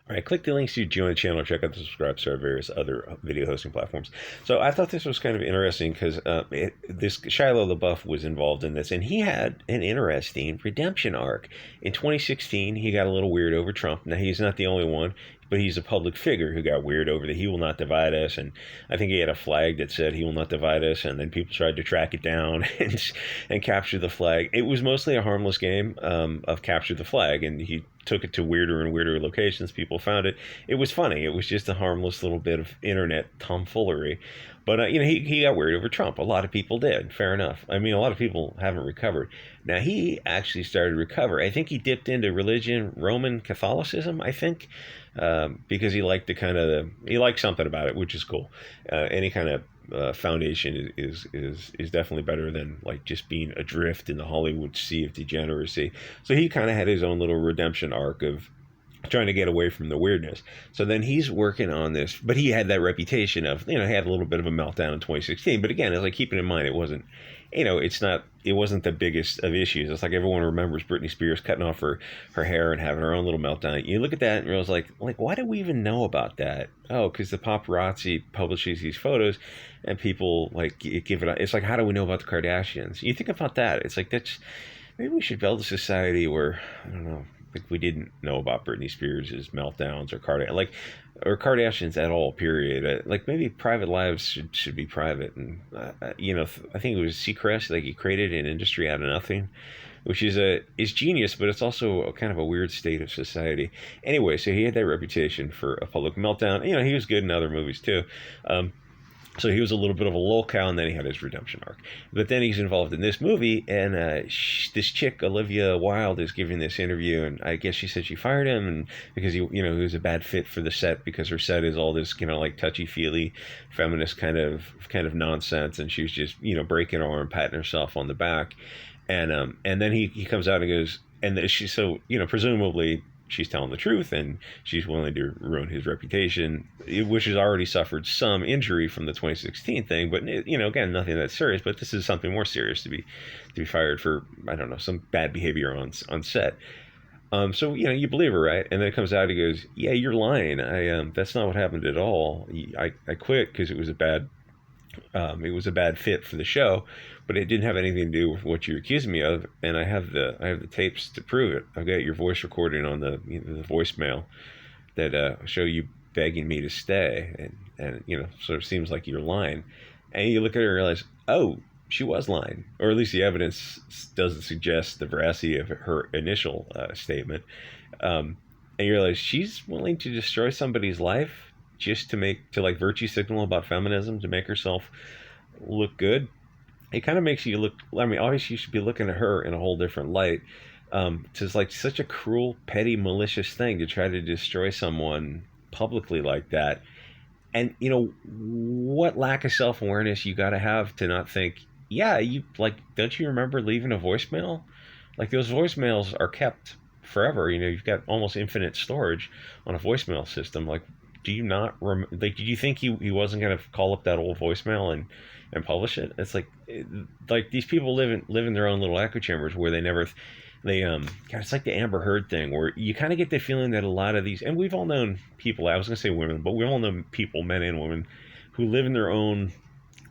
All right, click the links to join the channel, check out the subscribe to our various other video hosting platforms. So I thought this was kind of interesting because this Shia LaBeouf was involved in this, and he had an interesting redemption arc. In 2016, he got a little weird over Trump. Now, he's not the only one, but he's a public figure who got weird over the "he will not divide us," and I think he had a flag that said "he will not divide us," and then people tried to track it down and capture the flag. It was mostly a harmless game of capture the flag, and he took it to weirder and weirder locations. People found it. It was funny. It was just a harmless little bit of internet tomfoolery. But he got weird over Trump. A lot of people did. Fair enough. I mean, a lot of people haven't recovered. Now he actually started to recover. I think he dipped into religion, Roman Catholicism. I think because he liked he liked something about it, which is cool. Any kind of foundation is definitely better than like just being adrift in the Hollywood sea of degeneracy. So he kind of had his own little redemption arc of trying to get away from the weirdness. So then he's working on this, but he had that reputation of, he had a little bit of a meltdown in 2016. But again, it's like, keeping in mind, it wasn't, it wasn't the biggest of issues. It's like everyone remembers Britney Spears cutting off her hair and having her own little meltdown. You look at that and realize like, why do we even know about that? Oh, because the paparazzi publishes these photos and people like give it, it's like, how do we know about the Kardashians? You think about that. It's like, maybe we should build a society where, I don't know, like we didn't know about Britney Spears' meltdowns or Kardashians at all. Period. Like maybe private lives should be private. And I think it was Seacrest, like he created an industry out of nothing, which is genius, but it's also a kind of a weird state of society. Anyway, so he had that reputation for a public meltdown. He was good in other movies too. So he was a little bit of a lolcow, and then he had his redemption arc. But then he's involved in this movie, and this chick, Olivia Wilde, is giving this interview, and I guess she said she fired him, and because he was a bad fit for the set, because her set is all this, like touchy-feely, feminist kind of nonsense, and she was just, breaking her arm, patting herself on the back, and then he comes out and goes, and she, so presumably she's telling the truth and she's willing to ruin his reputation, which has already suffered some injury from the 2016 thing. But again, nothing that serious. But this is something more serious to be fired for, I don't know, some bad behavior on set. So you believe her, right? And then it comes out, he goes, "Yeah, you're lying. That's not what happened at all. I quit because it was a bad fit for the show, but it didn't have anything to do with what you're accusing me of, and I have the tapes to prove it. I've got your voice recording on the voicemail that show you begging me to stay, and sort of seems like you're lying." And you look at her and realize, oh, she was lying, or at least the evidence doesn't suggest the veracity of her initial statement. And you realize she's willing to destroy somebody's life just to like virtue signal about feminism, to make herself look good. It kind of makes you look, I mean, obviously you should be looking at her in a whole different light. It's like such a cruel, petty, malicious thing to try to destroy someone publicly like that. And what lack of self-awareness you got to have to not think, yeah, don't you remember leaving a voicemail? Like, those voicemails are kept forever. You've got almost infinite storage on a voicemail system. Like, do you not did you think he wasn't going to call up that old voicemail and publish it? It's like these people live in their own little echo chambers where God, it's like the Amber Heard thing, where you kind of get the feeling that a lot of these, and we've all known people, I was going to say women, but we've all known people, men and women, who live in their own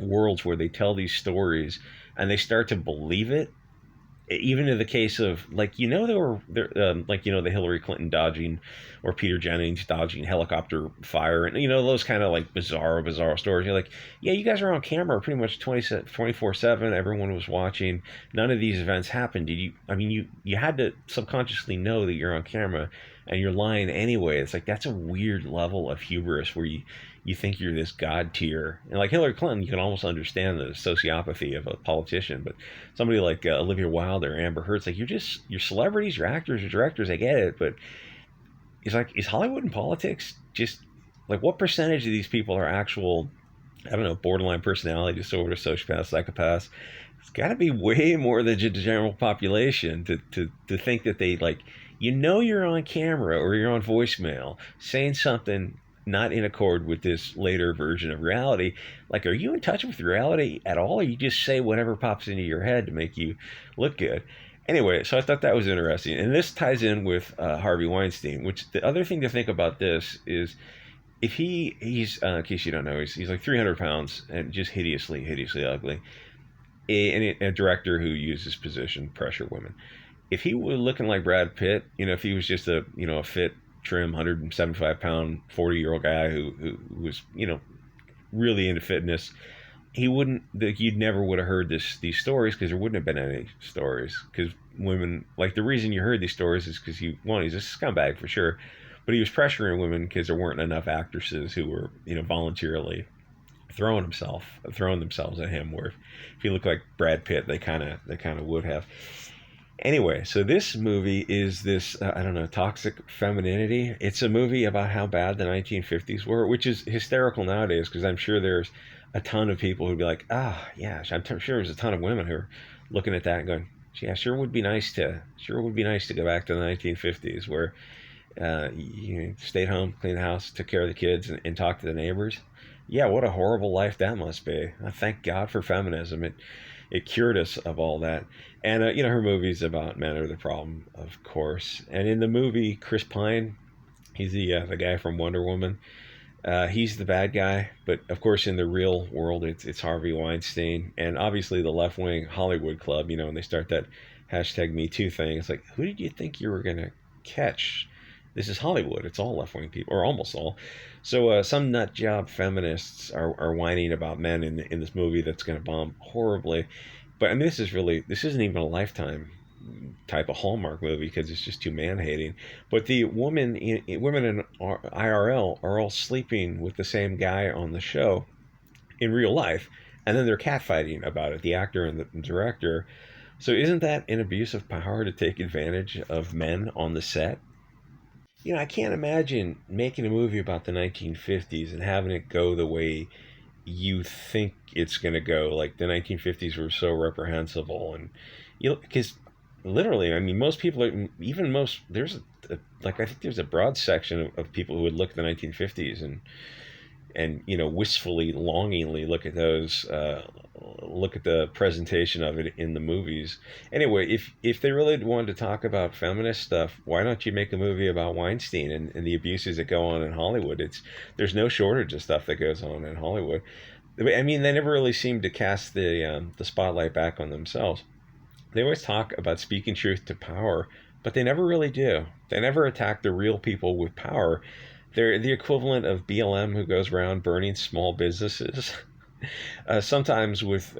worlds where they tell these stories and they start to believe it. Even in the case of, like, the Hillary Clinton dodging, or Peter Jennings dodging helicopter fire, and those kind of like bizarre stories. You're like, yeah, you guys are on camera pretty much 24/7. Everyone was watching. None of these events happened. You had to subconsciously know that you're on camera, and you're lying anyway. It's like, that's a weird level of hubris where you think you're this god tier. And like Hillary Clinton, you can almost understand the sociopathy of a politician, but somebody like Olivia Wilde or Amber Heard, it's like, you're celebrities, you're actors, you're directors, I get it, but it's like, is Hollywood and politics just, like, what percentage of these people are actual, I don't know, borderline personality disorder, sociopaths, psychopaths? It's got to be way more than the general population to think that they, like, you're on camera or you're on voicemail saying something not in accord with this later version of reality. Like, are you in touch with reality at all, or you just say whatever pops into your head to make you look good? Anyway, so I thought that was interesting, and this ties in with Harvey Weinstein. Which the other thing to think about this is, if he's in case you don't know, he's like 300 pounds and just hideously ugly, a director who uses position to pressure women. If he were looking like Brad Pitt, if he was just a fit, trim, 175-pound, 40-year-old guy who was really into fitness, he wouldn't. You'd never would have heard these stories, because there wouldn't have been any stories. Because women, like, the reason you heard these stories is because he's a scumbag for sure, but he was pressuring women because there weren't enough actresses who were voluntarily throwing themselves at him. Where if he looked like Brad Pitt, they kind of would have. Anyway, so this movie is this, I don't know, toxic femininity. It's a movie about how bad the 1950s were, which is hysterical nowadays, because I'm sure there's a ton of people who'd be like, yeah, I'm sure there's a ton of women who are looking at that and going, yeah, sure would be nice to go back to the 1950s, where you stayed home, cleaned the house, took care of the kids, and talked to the neighbors. Yeah, what a horrible life that must be. Thank God for feminism. It cured us of all that. And her movie's about men are the problem, of course. And in the movie, Chris Pine, he's the guy from Wonder Woman. He's the bad guy, but of course in the real world, it's Harvey Weinstein, and obviously the left wing Hollywood club. And they start that hashtag Me Too thing. It's like, who did you think you were gonna catch? This is Hollywood. It's all left wing people, or almost all. So some nut job feminists are whining about men in this movie that's going to bomb horribly. But I mean, this isn't even a Lifetime type of Hallmark movie, because it's just too man hating. But the women in IRL are all sleeping with the same guy on the show in real life, and then they're catfighting about it, the actor and the director. So isn't that an abuse of power to take advantage of men on the set? I can't imagine making a movie about the 1950s and having it go the way you think it's going to go. Like, the 1950s were so reprehensible, and because literally, I mean, most people, even most, like, I think there's a broad section of people who would look at the 1950s and wistfully, longingly look at those, look at the presentation of it in the movies. Anyway, if they really wanted to talk about feminist stuff, why don't you make a movie about Weinstein and the abuses that go on in Hollywood? There's no shortage of stuff that goes on in Hollywood. I mean, they never really seem to cast the spotlight back on themselves. They always talk about speaking truth to power, but they never really do. They never attack the real people with power. They're the equivalent of BLM, who goes around burning small businesses, sometimes with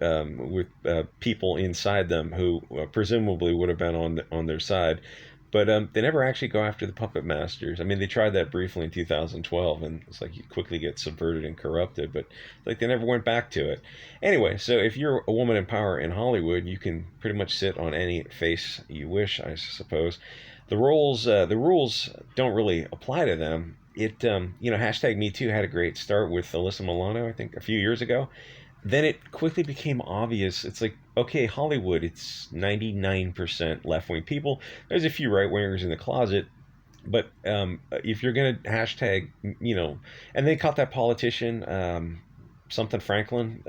people inside them who presumably would have been on their side, but they never actually go after the puppet masters. I mean, they tried that briefly in 2012, and it's like you quickly get subverted and corrupted, but like they never went back to it. Anyway, so if you're a woman in power in Hollywood, you can pretty much sit on any face you wish, I suppose. The rules don't really apply to them. Hashtag Me Too had a great start with Alyssa Milano, I think, a few years ago. Then it quickly became obvious. It's like, okay, Hollywood, it's 99% left wing people. There's a few right wingers in the closet, but if you're gonna hashtag, and they caught that politician, something Franklin,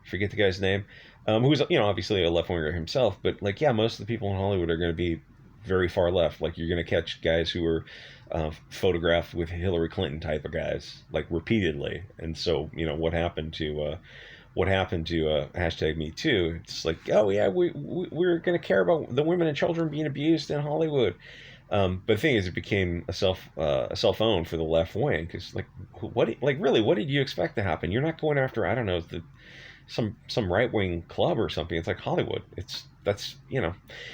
forget the guy's name, who's obviously a left winger himself, but like, yeah, most of the people in Hollywood are going to be very far left. Like, you're going to catch guys who are photographed with Hillary Clinton type of guys, like, repeatedly. And so what happened to hashtag Me Too? It's like, oh yeah, we're going to care about the women and children being abused in Hollywood. But the thing is, it became a cell phone for the left wing, because what did you expect to happen? You're not going after, I don't know, some right wing club or something. It's like Hollywood.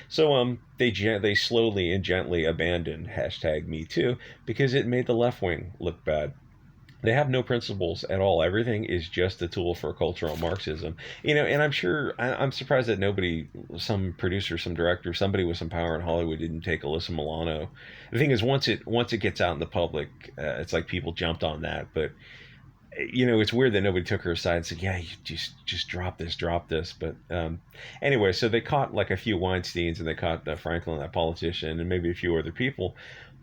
So they slowly and gently abandoned hashtag Me Too, because it made the left wing look bad. They have no principles at all. Everything is just a tool for cultural Marxism. And I'm surprised that some producer, some director, somebody with some power in Hollywood didn't take Alyssa Milano. The thing is, once it gets out in the public, it's like people jumped on that, but it's weird that nobody took her aside and said, yeah, you just drop this. But anyway, so they caught like a few Weinsteins, and they caught Franklin, that politician, and maybe a few other people.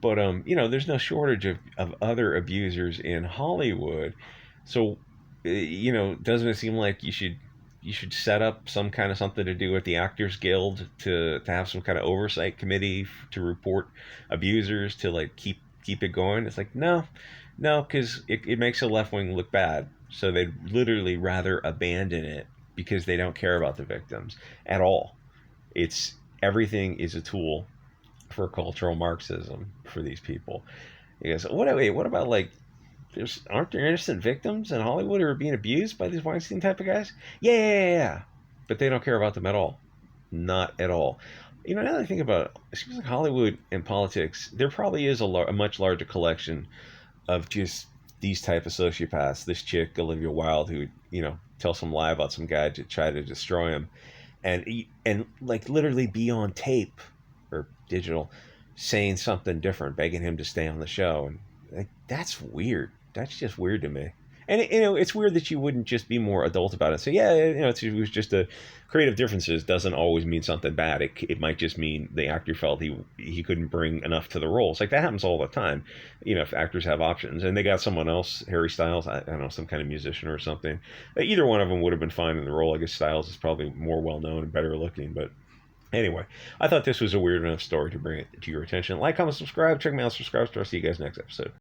But there's no shortage of other abusers in Hollywood. So doesn't it seem like you should you should set up some kind of something to do with the Actors Guild to have some kind of oversight committee to report abusers to like keep it going. It's like no, because it makes the left wing look bad. So they'd literally rather abandon it because they don't care about the victims at all. It's everything is a tool for cultural Marxism for these people. Because what about like aren't there innocent victims in Hollywood who are being abused by these Weinstein type of guys? Yeah. But they don't care about them at all. Not at all. You know, now that I think about it, it seems like Hollywood and politics, there probably is a much larger collection of just these type of sociopaths. This chick, Olivia Wilde, who, tell some lie about some guy to try to destroy him, and like literally be on tape or digital saying something different, begging him to stay on the show, and like, that's weird. That's just weird to me. And it's weird that you wouldn't just be more adult about it. So yeah, it was just a creative differences doesn't always mean something bad. It might just mean the actor felt he couldn't bring enough to the role. It's like that happens all the time. If actors have options and they got someone else, Harry Styles, I don't know, some kind of musician or something. Either one of them would have been fine in the role. I guess Styles is probably more well known and better looking, but anyway, I thought this was a weird enough story to bring it to your attention. Like, comment, subscribe. Check me out. Subscribe. I'll see you guys next episode.